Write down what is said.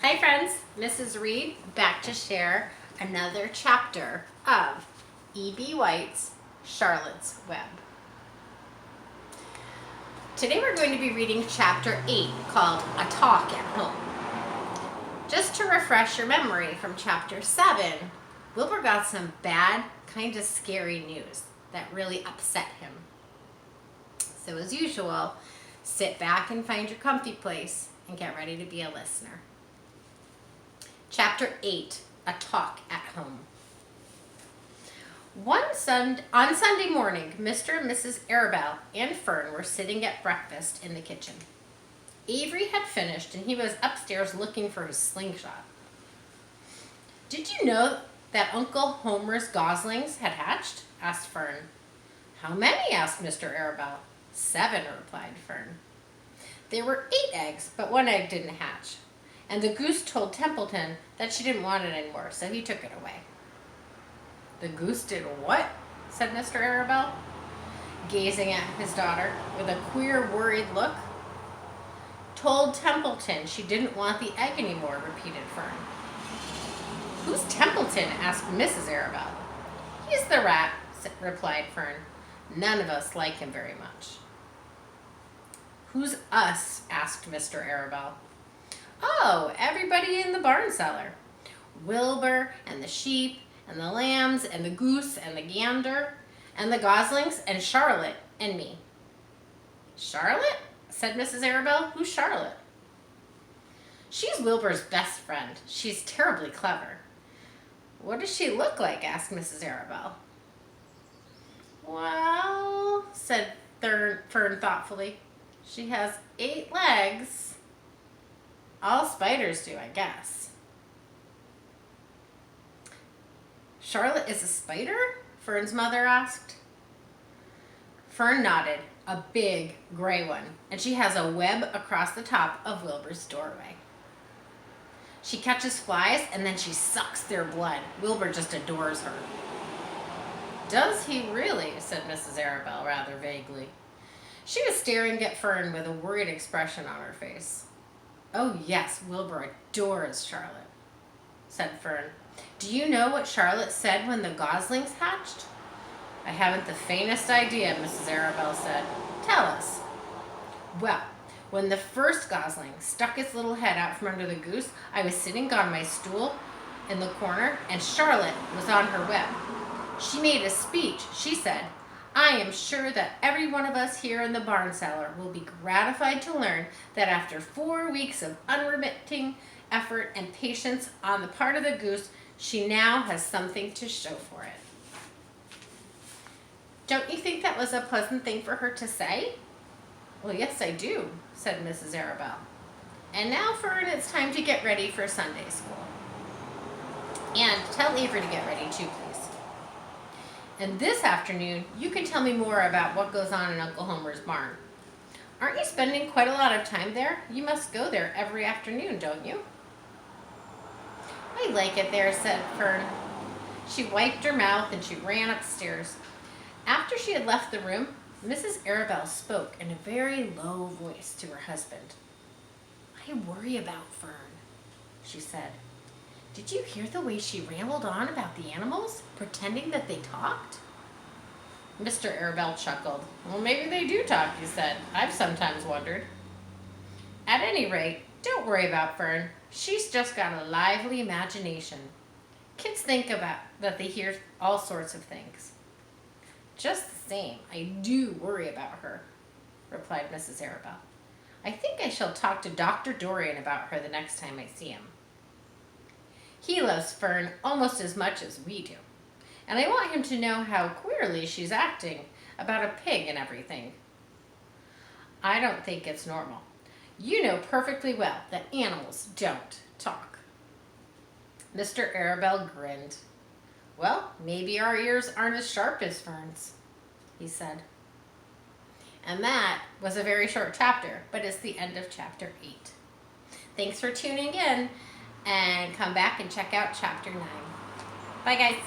Hi friends, Mrs. Wread back to share another chapter of E.B. White's Charlotte's Web. Today we're going to be reading chapter 8 called A Talk at Home. Just to refresh your memory from chapter 7, Wilbur got some bad, kind of scary news that really upset him. So as usual, sit back and find your comfy place and get ready to be a listener. Chapter 8, A Talk at Home. On Sunday morning, Mr. and Mrs. Arabelle and Fern were sitting at breakfast in the kitchen. Avery had finished and he was upstairs looking for his slingshot. "Did you know that Uncle Homer's goslings had hatched?" asked Fern. "How many?" asked Mr. Arabelle. "7," replied Fern. "There were 8 eggs, but 1 egg didn't hatch. And the goose told Templeton that she didn't want it anymore, so he took it away." "The goose did what?" said Mr. Arabelle, gazing at his daughter with a queer, worried look. "Told Templeton she didn't want the egg anymore," repeated Fern. "Who's Templeton?" asked Mrs. Arabelle. "He's the rat," replied Fern. "None of us like him very much." "Who's us?" asked Mr. Arabelle. "Oh, everybody in the barn cellar. Wilbur and the sheep and the lambs and the goose and the gander and the goslings and Charlotte and me." "Charlotte?" said Mrs. Arabelle. "Who's Charlotte?" "She's Wilbur's best friend. She's terribly clever." "What does she look like?" asked Mrs. Arabelle. "Well," said Fern thoughtfully, "she has 8 legs. All spiders do, I guess." "Charlotte is a spider?" Fern's mother asked. Fern nodded. "A big gray one, and she has a web across the top of Wilbur's doorway. She catches flies and then she sucks their blood. Wilbur just adores her." "Does he really?" said Mrs. Arabelle rather vaguely. She was staring at Fern with a worried expression on her face. "Oh yes, Wilbur adores Charlotte," said Fern. "Do you know what Charlotte said when the goslings hatched?" "I haven't the faintest idea," Mrs. Arabelle said. "Tell us." "Well, when the first gosling stuck its little head out from under the goose, I was sitting on my stool in the corner, and Charlotte was on her web. She made a speech. She said, 'I am sure that every one of us here in the barn cellar will be gratified to learn that after 4 weeks of unremitting effort and patience on the part of the goose, she now has something to show for it.' Don't you think that was a pleasant thing for her to say?" "Well, yes, I do," said Mrs. Arabelle. "And now, Fern, it's time to get ready for Sunday school. And tell Avery to get ready too, please. And this afternoon, you can tell me more about what goes on in Uncle Homer's barn. Aren't you spending quite a lot of time there? You must go there every afternoon, don't you?" "I like it there," said Fern. She wiped her mouth and she ran upstairs. After she had left the room, Mrs. Arabelle spoke in a very low voice to her husband. "I worry about Fern," she said. "Did you hear the way she rambled on about the animals, pretending that they talked?" Mr. Arabelle chuckled. "Well, maybe they do talk," he said. "I've sometimes wondered. At any rate, don't worry about Fern. She's just got a lively imagination. Kids think about that they hear all sorts of things." "Just the same, I do worry about her," replied Mrs. Arabelle. "I think I shall talk to Dr. Dorian about her the next time I see him. He loves Fern almost as much as we do, and I want him to know how queerly she's acting about a pig and everything. I don't think it's normal. You know perfectly well that animals don't talk." Mr. Arabelle grinned. "Well, maybe our ears aren't as sharp as Fern's," he said. And that was a very short chapter, but it's the end of chapter 8. Thanks for tuning in, and come back and check out chapter 9. Bye, guys.